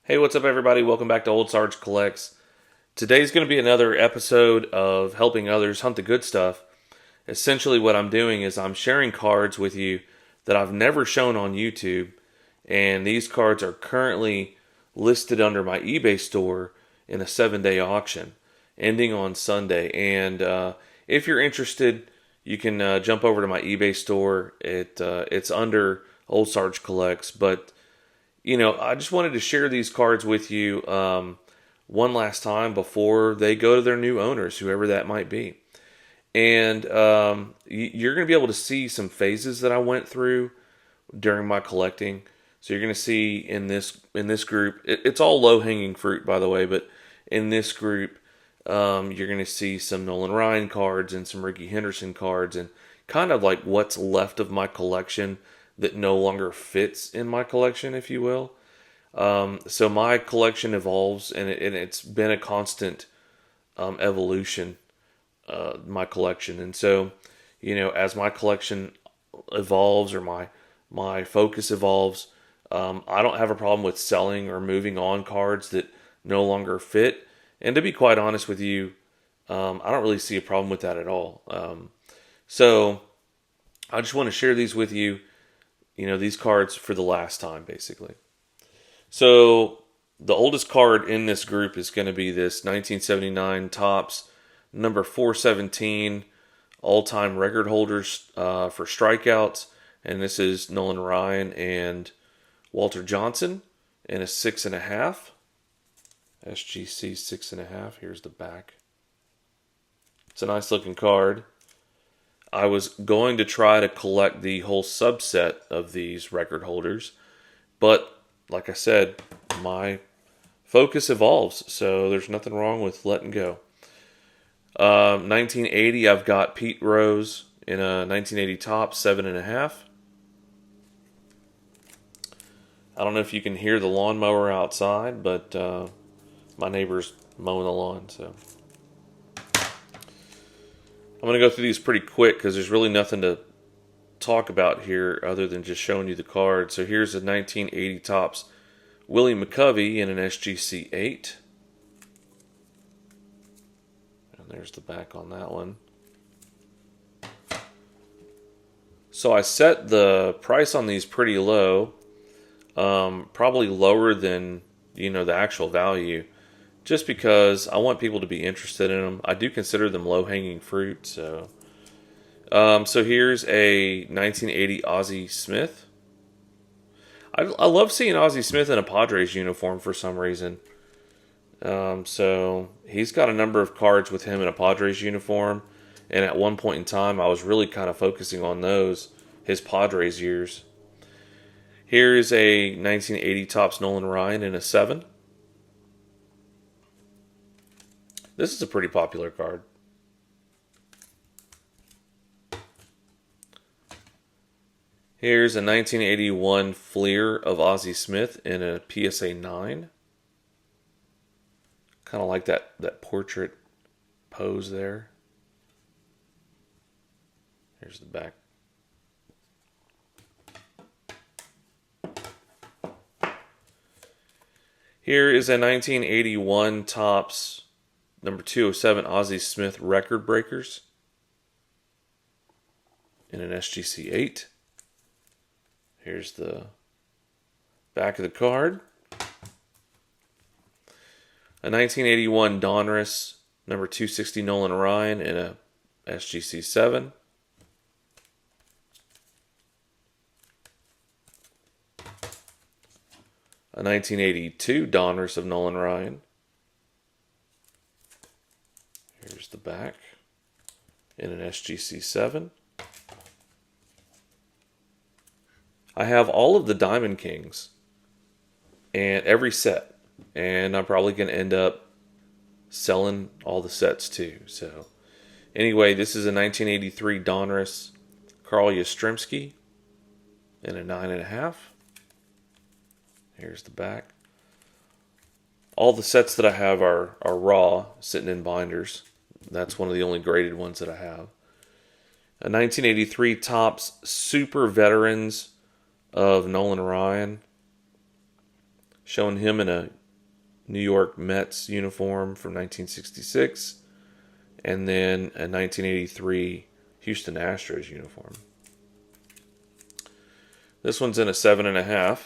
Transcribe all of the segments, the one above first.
Hey, what's up, everybody? Welcome back to Ol'SargeCollects. Today's going to be another episode of helping others hunt the good stuff. Essentially, what I'm doing is I'm sharing cards with you that I've never shown on YouTube, and these cards are currently listed under my eBay store in a 7-day auction, ending on Sunday. And if you're interested, you can jump over to my eBay store. It's under Ol'SargeCollects, but I just wanted to share these cards with you one last time before they go to their new owners, whoever that might be. And you're going to be able to see some phases that I went through during my collecting. So you're going to see in this group, it's all low-hanging fruit, by the way, but in this group, you're going to see some Nolan Ryan cards and some Ricky Henderson cards and kind of like what's left of my collection that no longer fits in my collection, if you will. So my collection evolves, and it's been a constant evolution, my collection. And so, as my collection evolves or my focus evolves, I don't have a problem with selling or moving on cards that no longer fit. And to be quite honest with you, I don't really see a problem with that at all. So I just want to share these with you. These cards for the last time, basically. So the oldest card in this group is going to be this 1979 Topps number 417 all-time record holders for strikeouts. And this is Nolan Ryan and Walter Johnson in a 6.5. SGC 6.5. Here's the back. It's a nice looking card. I was going to try to collect the whole subset of these record holders, but like I said, my focus evolves, so there's nothing wrong with letting go. 1980, I've got Pete Rose in a 1980 Topps 7.5. I don't know if you can hear the lawnmower outside, but my neighbor's mowing the lawn, so I'm going to go through these pretty quick because there's really nothing to talk about here other than just showing you the card. So here's a 1980 Topps Willie McCovey in an SGC 8. And there's the back on that one. So I set the price on these pretty low, probably lower than the actual value, just because I want people to be interested in them. I do consider them low-hanging fruit. So here's a 1980 Ozzie Smith. I love seeing Ozzie Smith in a Padres uniform for some reason. So he's got a number of cards with him in a Padres uniform. And at one point in time, I was really kind of focusing on those, his Padres years. Here's a 1980 Topps Nolan Ryan in a 7. This is a pretty popular card. Here's a 1981 Fleer of Ozzie Smith in a PSA 9. Kind of like that portrait pose there. Here's the back. Here is a 1981 Topps number 207 Ozzie Smith Record Breakers in an SGC 8. Here's the back of the card. A 1981 Donruss number 260 Nolan Ryan in a SGC 7. A 1982 Donruss of Nolan Ryan. Here's the back in an SGC 7. I have all of the Diamond Kings and every set, and I'm probably going to end up selling all the sets too. So anyway, this is a 1983 Donruss Carl Yastrzemski in a 9.5. Here's the back. All the sets that I have are raw, sitting in binders. That's one of the only graded ones that I have. A 1983 Topps Super Veterans of Nolan Ryan, showing him in a New York Mets uniform from 1966, and then a 1983 Houston Astros uniform. This one's in a 7.5.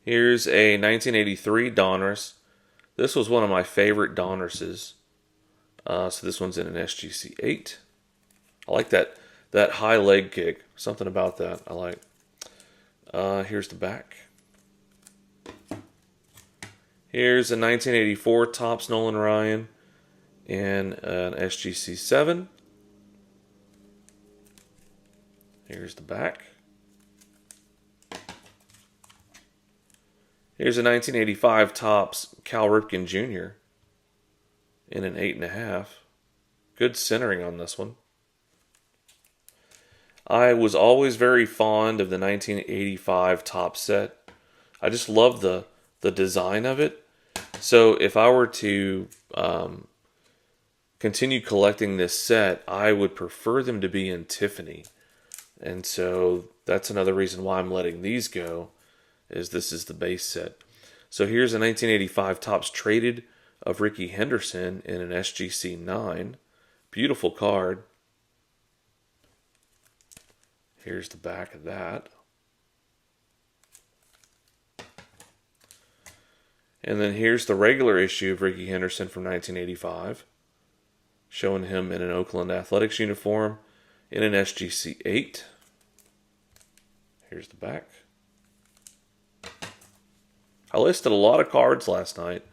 Here's a 1983 Donruss. This was one of my favorite Donrusses. So this one's in an SGC 8. I like that high leg kick. Something about that I like. Here's the back. Here's a 1984 Topps Nolan Ryan in an SGC 7. Here's the back. Here's a 1985 Topps Cal Ripken Jr. in an 8.5. Good centering on this one. I was always very fond of the 1985 Topps set. I just love the design of it. So if I were to continue collecting this set, I would prefer them to be in Tiffany. And so that's another reason why I'm letting these go, is this is the base set. So here's a 1985 Topps Traded of Ricky Henderson in an SGC 9. Beautiful card. Here's the back of that. And then here's the regular issue of Ricky Henderson from 1985, showing him in an Oakland Athletics uniform in an SGC 8. Here's the back. I listed a lot of cards last night.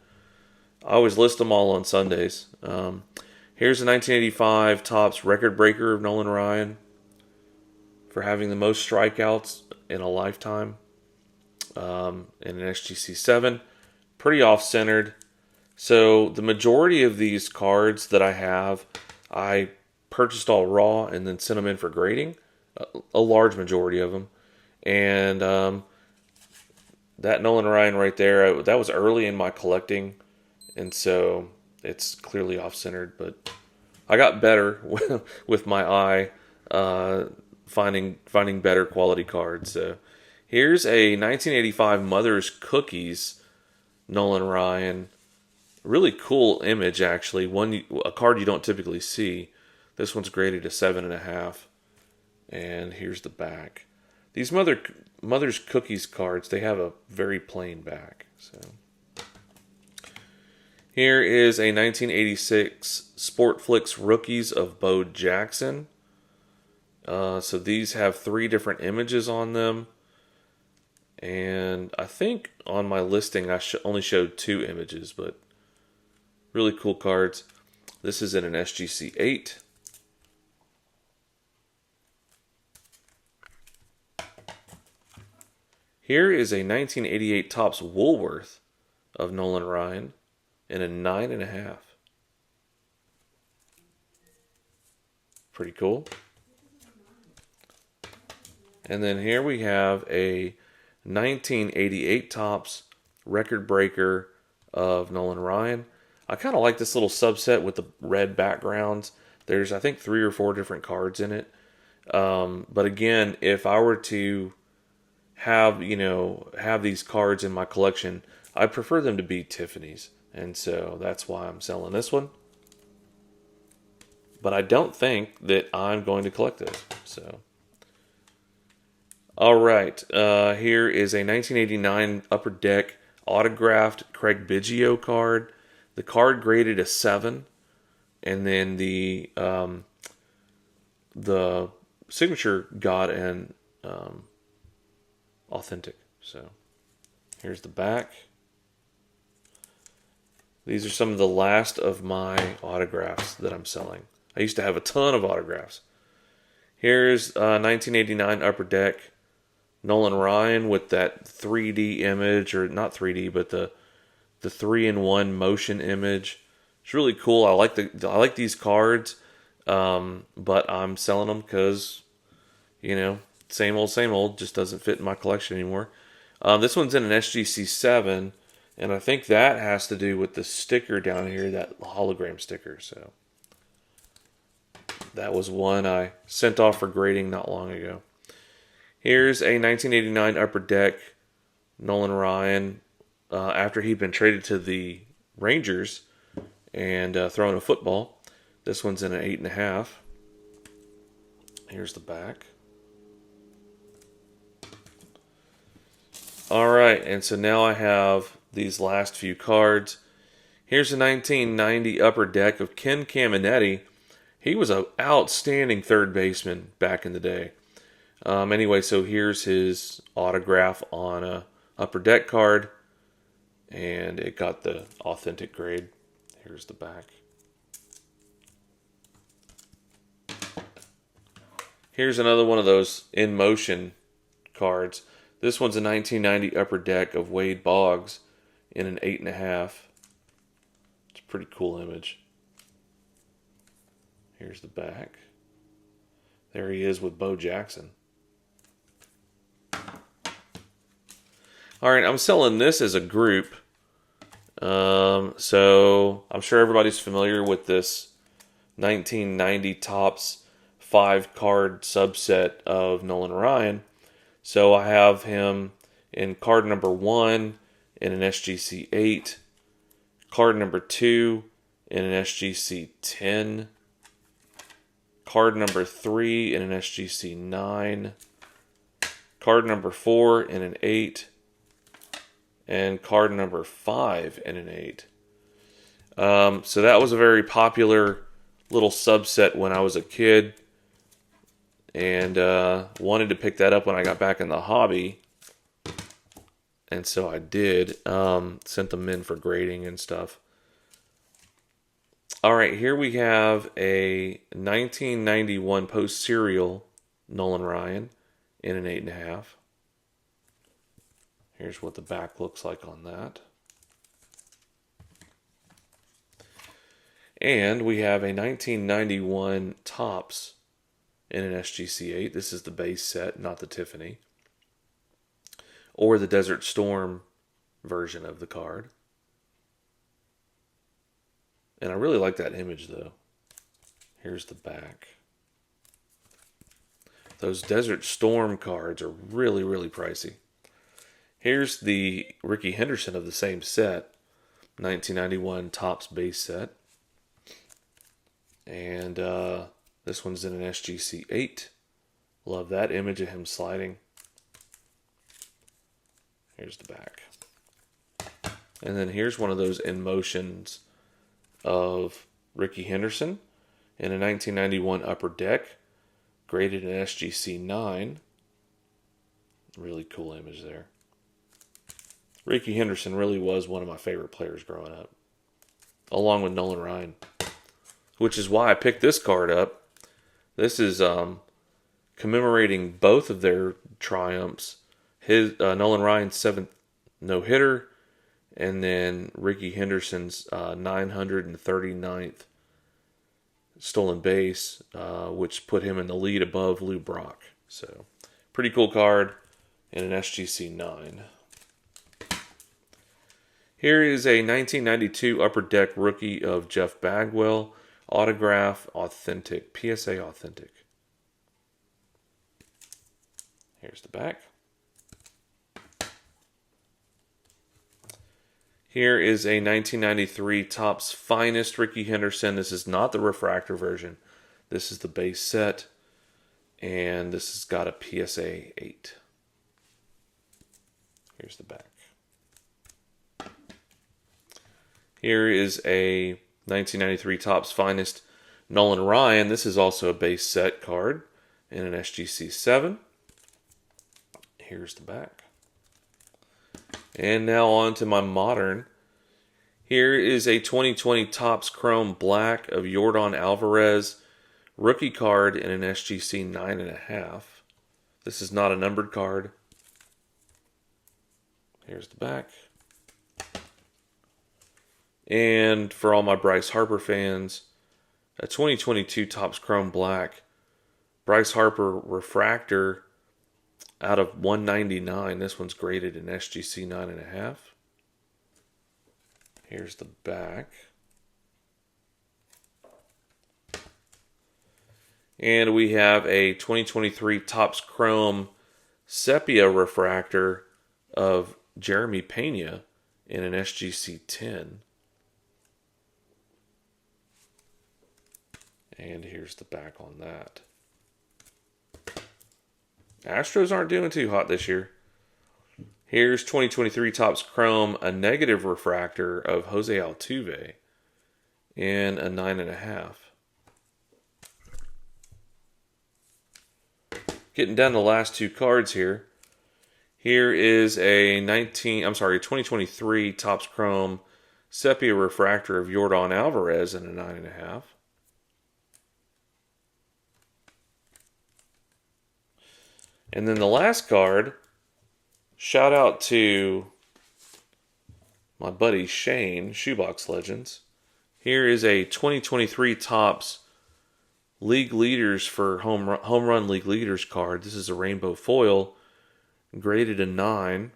I always list them all on Sundays. Here's a 1985 Topps Record Breaker of Nolan Ryan for having the most strikeouts in a lifetime in an SGC 7. Pretty off-centered. So the majority of these cards that I have, I purchased all raw and then sent them in for grading. A large majority of them. And that Nolan Ryan right there, that was early in my collecting. And so it's clearly off-centered. But I got better with my eye finding better quality cards. So here's a 1985 Mother's Cookies Nolan Ryan. Really cool image, actually. A card you don't typically see. This one's graded a 7.5. And here's the back. These Mother's Cookies cards, they have a very plain back. So here is a 1986 Sportflix Rookies of Bo Jackson. So these have 3 different images on them. And I think on my listing I only showed 2 images, but really cool cards. This is in an SGC 8. Here is a 1988 Topps Woolworth of Nolan Ryan in a 9.5. Pretty cool. And then here we have a 1988 Topps Record Breaker of Nolan Ryan. I kind of like this little subset with the red backgrounds. There's, I think, 3 or 4 different cards in it. But again, if I were to have these cards in my collection, I prefer them to be Tiffany's. And so that's why I'm selling this one. But I don't think that I'm going to collect this. So, all right. Here is a 1989 Upper Deck autographed Craig Biggio card. The card graded a 7, and then the signature got an authentic. So here's the back. These are some of the last of my autographs that I'm selling. I used to have a ton of autographs. Here's 1989 Upper Deck Nolan Ryan with that 3D image, or not 3D, but the 3-in-1 motion image. It's really cool. I like these cards, but I'm selling them because, same old, just doesn't fit in my collection anymore. This one's in an SGC 7, and I think that has to do with the sticker down here, that hologram sticker. So that was one I sent off for grading not long ago. Here's a 1989 Upper Deck Nolan Ryan after he'd been traded to the Rangers and throwing a football. This one's in an 8.5. Here's the back. All right, and so now I have these last few cards. Here's a 1990 Upper Deck of Ken Caminetti. He was an outstanding third baseman back in the day. Anyway, so here's his autograph on a Upper Deck card, and it got the authentic grade. Here's the back. Here's another one of those in motion cards. This one's a 1990 Upper Deck of Wade Boggs in an 8.5. It's a pretty cool image. Here's the back. There he is with Bo Jackson. All right, I'm selling this as a group. So I'm sure everybody's familiar with this 1990 Topps 5-card subset of Nolan Ryan. So I have him in card number 1 in an SGC 8, card number 2 in an SGC 10, card number 3 in an SGC 9, card number 4 in an 8, and card number 5 in an 8. So that was a very popular little subset when I was a kid, and wanted to pick that up when I got back in the hobby, and so I did. Sent them in for grading and stuff. All right, here we have a 1991 Post Serial Nolan Ryan in an 8.5. Here's what the back looks like on that. And we have a 1991 Topps in an SGC 8. This is the base set, not the Tiffany. Or the Desert Storm version of the card. And I really like that image, though. Here's the back. Those Desert Storm cards are really, really pricey. Here's the Ricky Henderson of the same set, 1991 Topps base set. And this one's in an SGC 8. Love that image of him sliding. Here's the back. And then here's one of those in motions of Ricky Henderson in a 1991 Upper Deck, graded in SGC 9. Really cool image there. Ricky Henderson really was one of my favorite players growing up, along with Nolan Ryan, which is why I picked this card up. This is commemorating both of their triumphs. His Nolan Ryan's 7th no-hitter, and then Ricky Henderson's 939th stolen base, which put him in the lead above Lou Brock. So, pretty cool card in an SGC 9. Here is a 1992 Upper Deck rookie of Jeff Bagwell, autograph authentic, PSA authentic. Here's the back. Here is a 1993 Topps Finest Ricky Henderson. This is not the refractor version. This is the base set. And this has got a PSA 8. Here's the back. Here is a 1993 Topps Finest Nolan Ryan. This is also a base set card in an SGC 7. Here's the back. And now on to my modern. Here is a 2020 Topps Chrome Black of Yordan Alvarez, rookie card in an SGC 9.5. This is not a numbered card. Here's the back. And for all my Bryce Harper fans, a 2022 Topps Chrome Black, Bryce Harper refractor out of 199. This one's graded in SGC 9.5. Here's the back. And we have a 2023 Topps Chrome Sepia refractor of Jeremy Pena in an SGC 10. And here's the back on that. Astros aren't doing too hot this year. Here's 2023 Topps Chrome, a negative refractor of Jose Altuve in a 9.5. Getting down to the last two cards here. Here is a 2023 Topps Chrome Sepia refractor of Yordan Alvarez in a 9.5. And then the last card, shout out to my buddy Shane, Shoebox Legends. Here is a 2023 Topps League Leaders for Home Run League Leaders card. This is a rainbow foil, graded a 9.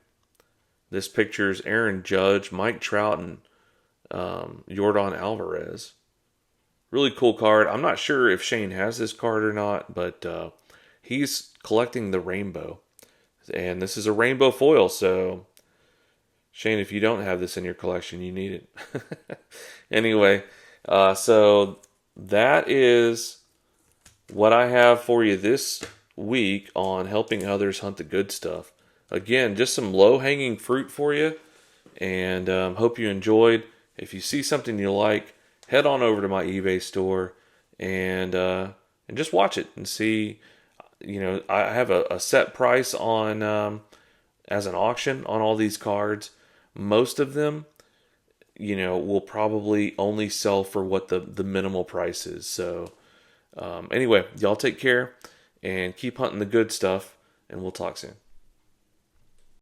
This pictures Aaron Judge, Mike Trout, and Yordan Alvarez. Really cool card. I'm not sure if Shane has this card or not, but he's collecting the rainbow. And this is a rainbow foil, so Shane, if you don't have this in your collection, you need it. Anyway, so that is what I have for you this week on helping others hunt the good stuff. Again, just some low-hanging fruit for you, and hope you enjoyed. If you see something you like, head on over to my eBay store and just watch it and see. You know, I have a set price on as an auction on all these cards. Most of them, you know, will probably only sell for what the minimal price is. So anyway, y'all take care and keep hunting the good stuff, and we'll talk soon.